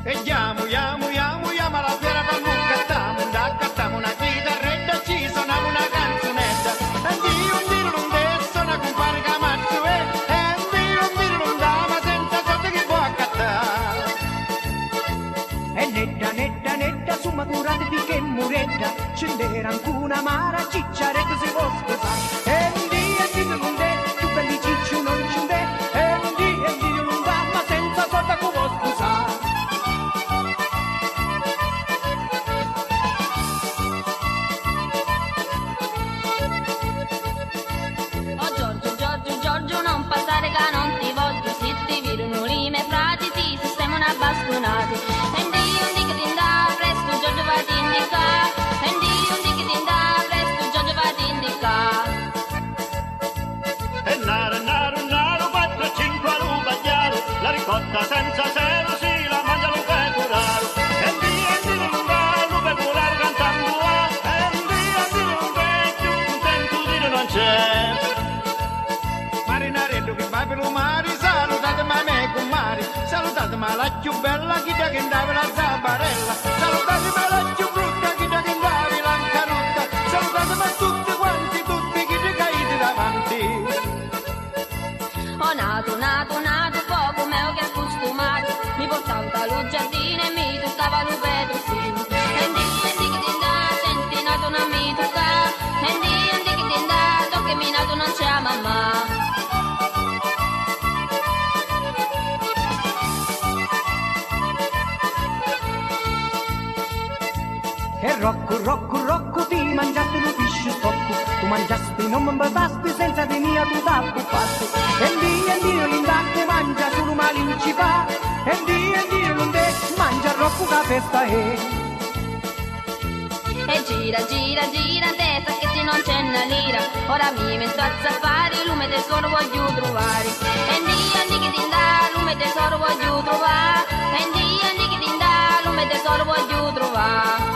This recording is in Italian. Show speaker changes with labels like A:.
A: E chiamo alla fiera da cattamo una chitarretta, ci suonava una canzonetta. E Dio un tiro non desso, una compare Camazzo, e Dio un tiro non dà, ma senza soldi che può accattare. E netta, su maturate di che muretta, c'era anche una mara, cicciaretta si può sposare. E Dio non dè, tu belli cicciu non ci dè, e Dio non dà, ma senza soldi che può sposare.
B: Giorgio, non passare che non ti voglio, se ti vedono rime frati ti sistema una bastonati. E Dio un che ti dà presto, Giorgio va a indicare. E Dio un che ti dà presto, Giorgio va a indicare.
C: E naro, 4, 5 all'ubagliaro, la ricotta senza zero, sì, la mangia lo pecoraro. E Dio non dà, lo pecoraro cantando va. E Dio non dà, più contento di non c'è.
A: Marinarello che va per lo mare, salutatemi a me con mari, salutatemi la più bella chi che andava la zabarella, salutatemi la più brutta chi che andava la carotta, salutatemi a tutti quanti, tutti chi che caite davanti.
B: Ho nato, poco meo che accostumato, mi portavo dal giardino e mi toccava lo petrosino. E Dio che ti dà, senti nato non mi tocca, e Dio che ti dà, tocca mi nato non c'è mamma.
A: E Rocco, ti mangiaste lo piscio stocco, tu mangiasti, non mi basti, senza di mia tu t'appupasti. E Dio l'indante mangia solo malinci fa, e Dio non te mangia Rocco che festa è.
B: E gira, testa che non c'è una lira, ora mi metto a zappare, lume tesoro voglio trovare. E Dio che ti dà, lume tesoro voglio trovare, e Dio che ti dà, lume tesoro voglio trovare.